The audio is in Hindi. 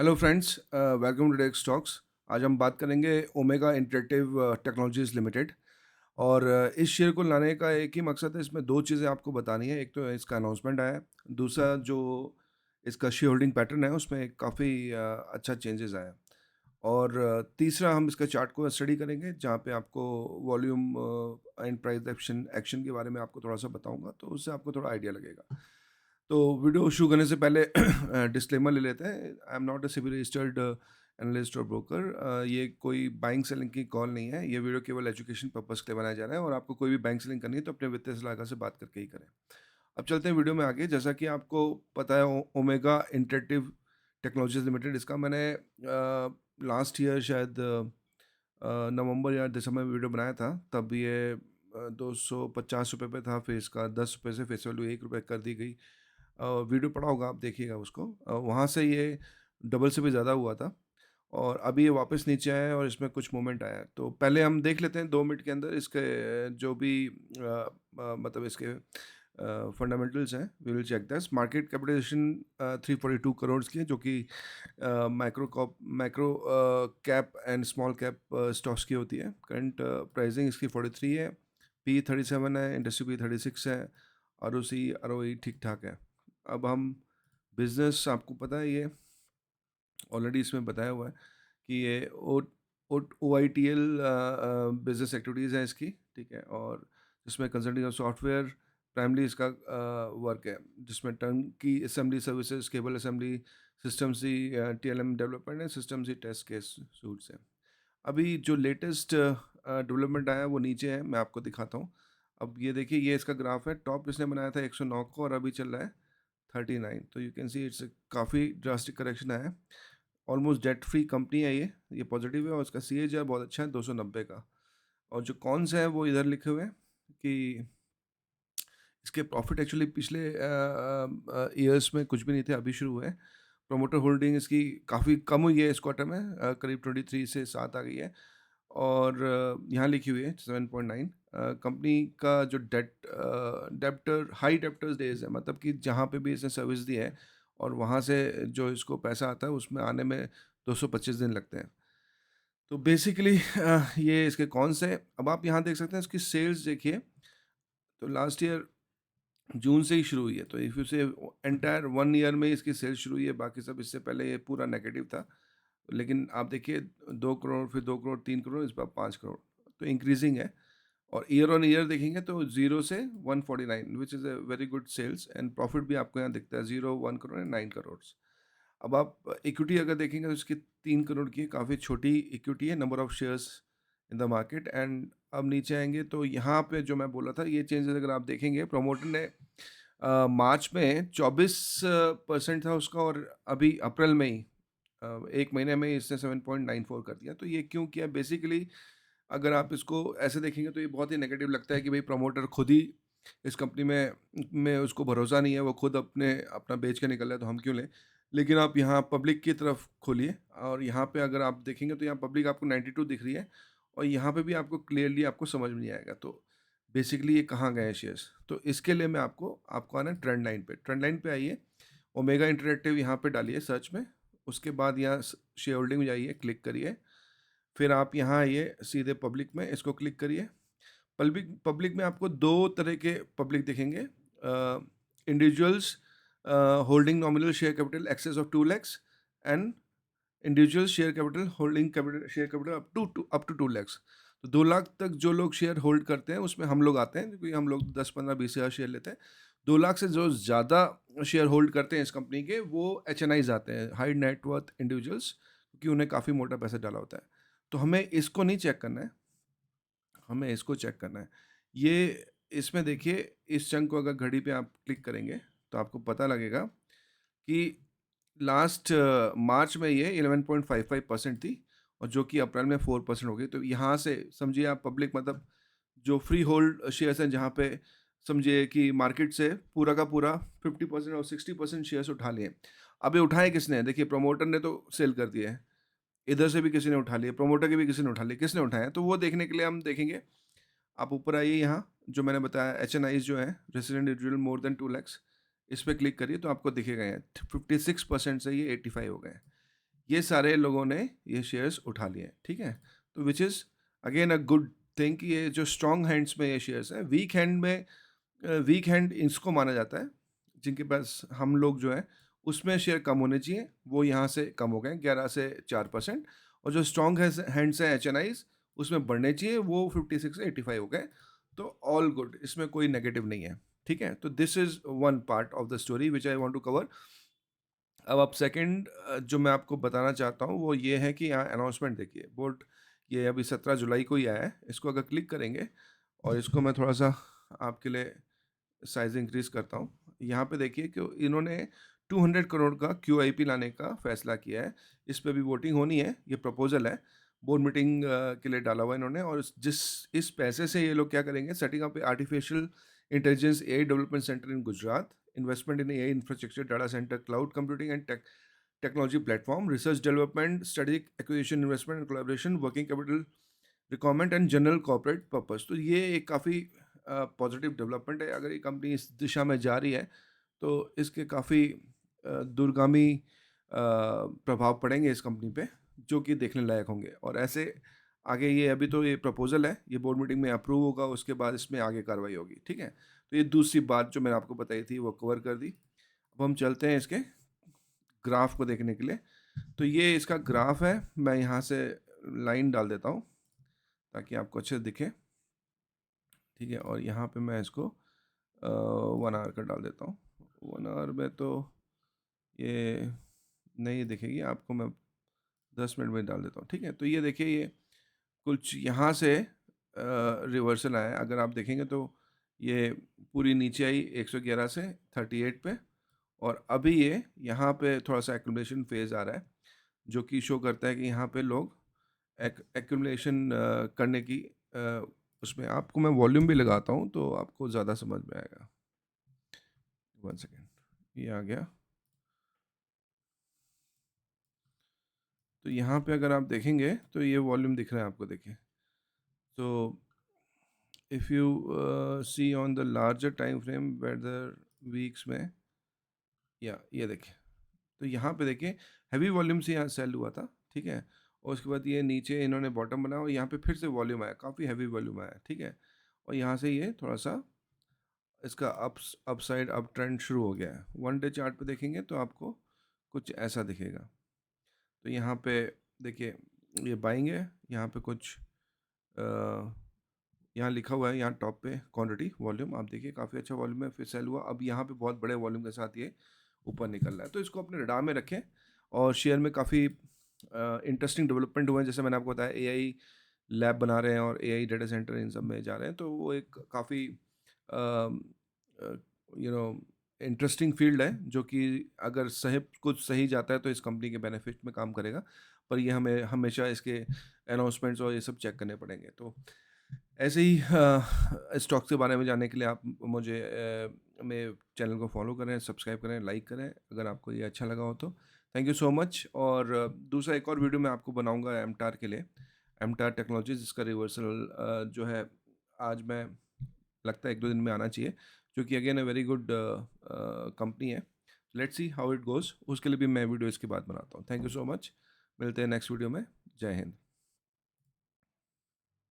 Hello friends, welcome to tech stocks. आज हम बात करेंगे ओमेगा इंटरेक्टिव टेक्नोलॉजीज लिमिटेड। और इस शेयर को लाने का एक ही मकसद है। इसमें दो चीज़ें आपको बतानी है। एक तो इसका अनाउंसमेंट आया है, दूसरा जो इसका शेयर होल्डिंग पैटर्न है उसमें काफ़ी अच्छा चेंजेस आया है। और तीसरा हम इसका चार्ट को स्टडी करेंगे, जहाँ पे आपको volume and price action action के बारे में आपको थोड़ा सा बताऊंगा, तो उससे आपको थोड़ा आइडिया लगेगा। तो वीडियो शुरू करने से पहले डिस्क्लेमर ले लेते हैं। I am not a SEBI registered analyst or broker. ये कोई बाइंग सेलिंग की कॉल नहीं है। ये वीडियो केवल एजुकेशन पर्पस के लिए बनाया जा रहा है, और आपको कोई भी बाइंग सेलिंग करनी है तो अपने वित्तीय सलाहकार से बात करके ही करें। अब चलते हैं वीडियो में आगे। जैसा कि आपको पता है, ओमेगा इंटरेक्टिव टेक्नोलॉजीज लिमिटेड, इसका मैंने लास्ट ईयर शायद नवंबर या दिसंबर में वीडियो बनाया था। तब ये 250 रुपये पे था फेस का, 10 रुपये से फेस वैल्यू 1 रुपये कर दी गई। वीडियो पड़ा होगा, आप देखिएगा उसको। वहाँ से ये डबल से भी ज़्यादा हुआ था, और अभी ये वापस नीचे आया है और इसमें कुछ मूवमेंट आया है। तो पहले हम देख लेते हैं 2 मिनट के अंदर इसके जो भी मतलब इसके फंडामेंटल्स हैं। We will check this. Market capitalization 342 crore की है, जो कि micro cap and small cap stocks की होती है। करंट प्राइसिंग इसकी 43 है, पी 37 है, इंडस्ट्री पी 36 है, R O C R O ई ठीक ठाक है। अब हम बिजनेस, आपको पता है ये ऑलरेडी इसमें बताया हुआ है कि ये O I T L business activities है इसकी, ठीक है। और जिसमें कंसल्टिंग ऑफ सॉफ्टवेयर प्राइमली इसका वर्क है, जिसमें turnkey assembly services, cable assembly, system C T L M development है, system C test case suites है। अभी जो लेटेस्ट डेवलपमेंट आया है वो नीचे है, मैं आपको दिखाता हूँ। अब ये देखिए, ये इसका ग्राफ है। टॉप इसने बनाया था 109 को, और अभी चल रहा है 39। तो यू कैन सी इट्स काफ़ी ड्रास्टिक करेक्शन आया है। ऑलमोस्ट डेट फ्री कंपनी है ये पॉजिटिव है, और इसका सी एच बहुत अच्छा है, 290 का। और जो कौन सा है वो इधर लिखे हुए हैं कि इसके प्रॉफिट एक्चुअली पिछले ईयर्स में कुछ भी नहीं थे, अभी शुरू हुए हैं। प्रोमोटर होल्डिंग इसकी काफ़ी कम हुई है इस क्वार्टर में, करीब 23 से 7 आ गई है। और यहाँ लिखी हुई है 7.9। कंपनी का जो डेप्टर हाई डेप्टर्स डेज है, मतलब कि जहाँ पे भी इसने सर्विस दी है और वहाँ से जो इसको पैसा आता है उसमें आने में 225 दिन लगते हैं। तो बेसिकली ये इसके कौन से। अब आप यहाँ देख सकते हैं इसकी सेल्स देखिए। तो लास्ट ईयर जून से ही शुरू हुई है, तो इफ यू से एंटायर 1 ईयर में इसकी सेल्स शुरू हुई है। बाकी सब इससे पहले ये पूरा नेगेटिव था। लेकिन आप देखिए, 2 करोड़, फिर 2 करोड़, 3 करोड़, इस बार 5 करोड़, तो इंक्रीजिंग है। और ईयर ऑन ईयर देखेंगे तो 0 से 149, which is a very good sales. And profit भी आपको यहाँ दिखता है, 0, 1 करोड़ एंड 9 करोड़। अब आप इक्विटी अगर देखेंगे तो इसकी 3 करोड़ की है, काफ़ी छोटी इक्विटी है, number of shares in the market. And अब नीचे आएंगे तो यहाँ पे जो मैं बोला था, ये चेंजेस अगर आप देखेंगे, प्रमोटर ने मार्च में 24% था उसका, और अभी अप्रैल में ही 1 महीने में इसने 7.94 कर दिया। तो ये क्यों किया बेसिकली, अगर आप इसको ऐसे देखेंगे तो ये बहुत ही नेगेटिव लगता है कि भाई प्रमोटर खुद ही इस कंपनी में उसको भरोसा नहीं है, वो खुद अपना बेच के निकल रहा है, तो हम क्यों लें। लेकिन आप यहाँ पब्लिक की तरफ खोलिए, और यहाँ पे अगर आप देखेंगे तो यहाँ पब्लिक आपको 92 दिख रही है, और यहाँ पे भी आपको क्लियरली आपको समझ में नहीं आएगा। तो बेसिकली ये कहाँ गए शेयर्स। तो इसके लिए मैं आपको आना है ट्रेंड लाइन पे। ट्रेंड लाइन पे आइए, ओमेगा इंटरेक्टिव यहाँ पे डालिए सर्च में। उसके बाद यहाँ शेयर होल्डिंग में जाइए, क्लिक करिए। फिर आप यहाँ आइए सीधे पब्लिक में, इसको क्लिक करिए। पब्लिक में आपको दो तरह के पब्लिक दिखेंगे। Individuals holding nominal share capital excess of 2 lakhs, and individual share capital holding capital share capital up to 2 lakhs। तो 2 लाख तक जो लोग शेयर होल्ड करते हैं उसमें हम लोग आते हैं, क्योंकि हम लोग 10, 15, 20 हज़ार शेयर लेते हैं। 2 लाख से जो ज़्यादा शेयर होल्ड करते हैं इस कंपनी के, वो HNIs आते हैं, हाई नेटवर्थ इंडिविजुअल्स, क्योंकि उन्हें काफ़ी मोटा पैसा डाला होता है। तो हमें इसको नहीं चेक करना है, हमें इसको चेक करना है। ये इसमें देखिए, इस चंक को अगर घड़ी पे आप क्लिक करेंगे तो आपको पता लगेगा कि लास्ट मार्च में ये 11.55% थी, और जो कि अप्रैल में 4% हो गई। तो यहाँ से समझिए आप पब्लिक, मतलब जो फ्री होल्ड शेयर्स हैं, जहाँ पे समझिए कि मार्केट से पूरा का पूरा 50% और 60% शेयर्स उठा लिए। अब ये उठाए किसने, देखिए प्रमोटर ने तो सेल कर दिए हैं, इधर से भी किसी ने उठा लिए, प्रमोटर के भी किसी ने उठा लिए, किसने उठाए हैं, तो वो देखने के लिए हम देखेंगे। आप ऊपर आइए, यहाँ जो मैंने बताया HNIs जो है, resident individual more than 2 lakhs, इस पर क्लिक करिए तो आपको दिखेगा यहाँ 56% से ये 85 हो गए हैं। ये सारे लोगों ने ये शेयर्स उठा लिए, ठीक है। तो which is again a good thing कि ये जो स्ट्रॉन्ग हैंड्स में ये शेयर्स हैं, वीक हैंड में वीक हैंड इसको माना जाता है जिनके पास हम लोग जो है उसमें शेयर कम होने चाहिए, वो यहाँ से कम हो गए 11 से 4%। और जो स्ट्रॉन्ग हैंड्स हैं HNIs उसमें बढ़ने चाहिए, वो 56 से 85 हो गए। तो ऑल गुड, इसमें कोई नेगेटिव नहीं है, ठीक है। तो this is one part of the story which I want to cover. अब आप सेकंड जो मैं आपको बताना चाहता हूँ वो ये है कि यहाँ अनाउंसमेंट देखिए, बोर्ड ये अभी 17 जुलाई को ही आया है। इसको अगर क्लिक करेंगे और इसको मैं थोड़ा सा आपके लिए साइज़ इंक्रीज़ करता हूँ। यहाँ पे देखिए कि इन्होंने 200 करोड़ का QIP लाने का फ़ैसला किया है। इस पे भी वोटिंग होनी है, ये प्रपोज़ल है। बोर्ड मीटिंग के लिए डाला हुआ है इन्होंने। और इस पैसे से ये लोग क्या करेंगे, setting up artificial intelligence AI development centre in Gujarat, investment in AI infrastructure, data centre, cloud computing and technology platform, research development, strategic acquisition, investment and collaboration, working capital requirement and general corporate purpose. तो ये एक काफ़ी पॉजिटिव डेवलपमेंट है। अगर ये कंपनी इस दिशा में जा रही है तो इसके काफ़ी दूरगामी प्रभाव पड़ेंगे इस कंपनी पे, जो कि देखने लायक होंगे। और ऐसे आगे ये अभी तो ये प्रपोजल है, ये बोर्ड मीटिंग में अप्रूव होगा, उसके बाद इसमें आगे कार्रवाई होगी, ठीक है। तो ये दूसरी बात जो मैंने आपको बताई थी वो कवर कर दी। अब हम चलते हैं इसके ग्राफ को देखने के लिए। तो ये इसका ग्राफ है, मैं यहाँ से लाइन डाल देता हूँ ताकि आपको अच्छे से दिखे, ठीक है। और यहाँ पे मैं इसको 1 आवर का डाल देता हूँ। 1 आवर में तो ये नहीं दिखेगी आपको, मैं 10 मिनट में डाल देता हूँ, ठीक है। तो ये देखिए, ये कुछ यहाँ से रिवर्सल आया है। अगर आप देखेंगे तो ये पूरी नीचे आई 111 से 38 पे, और अभी ये यहाँ पे थोड़ा सा एक्यूमुलेशन फेज आ रहा है, जो कि शो करता है कि यहाँ पे लोग एक्यूमुलेशन करने की उसमें। आपको मैं वॉल्यूम भी लगाता हूँ तो आपको ज़्यादा समझ में आएगा। 1 सेकेंड, ये आ गया। तो यहाँ पे अगर आप देखेंगे तो ये वॉल्यूम दिख रहा है आपको, देखिए। तो if you see on the larger time frame whether weeks में, या ये देखिए, तो यहाँ पे देखिए हैवी वॉल्यूम से यहाँ सेल हुआ था, ठीक है। और उसके बाद ये नीचे इन्होंने बॉटम बनाया और यहाँ पे फिर से वॉल्यूम आया, काफ़ी हैवी वॉल्यूम आया, ठीक है। और यहाँ से ये थोड़ा सा इसका अपसाइड अप ट्रेंड शुरू हो गया है। 1 डे चार्ट पे देखेंगे तो आपको कुछ ऐसा दिखेगा। तो यहाँ पे देखिए ये बाइंग है, यहाँ पे कुछ यहाँ लिखा हुआ है, यहाँ टॉप पे क्वांटिटी वॉल्यूम, आप देखिए काफ़ी अच्छा वॉल्यूम है, फिर सेल हुआ। अब यहाँ पे बहुत बड़े वॉल्यूम के साथ ये ऊपर निकल रहा है। तो इसको अपने रडार में रखें। और शेयर में काफ़ी इंटरेस्टिंग डेवलपमेंट हुए हैं, जैसे मैंने आपको बताया AI लैब बना रहे हैं और AI डाटा सेंटर इन सब में जा रहे हैं। तो वो एक काफ़ी यू नो इंटरेस्टिंग फील्ड है, जो कि अगर सही कुछ सही जाता है तो इस कंपनी के बेनिफिट में काम करेगा। पर ये हमें हमेशा इसके अनाउंसमेंट्स और ये सब चेक करने पड़ेंगे। तो ऐसे ही स्टॉक्स के बारे में जानने के लिए आप मुझे मेरे चैनल को फॉलो करें, सब्सक्राइब करें, लाइक करें अगर आपको ये अच्छा लगा हो तो। Thank you so much. और दूसरा एक और वीडियो मैं आपको बनाऊंगा एमटार के लिए, एमटार टेक्नोलॉजीज, जिसका रिवर्सल जो है आज मैं लगता है 1-2 दिन में आना चाहिए, क्योंकि again a very good company है। Let's see how it goes, उसके लिए भी मैं वीडियो इसके बाद बनाता हूँ। थैंक यू सो मच, मिलते हैं नेक्स्ट वीडियो में। जय हिंद।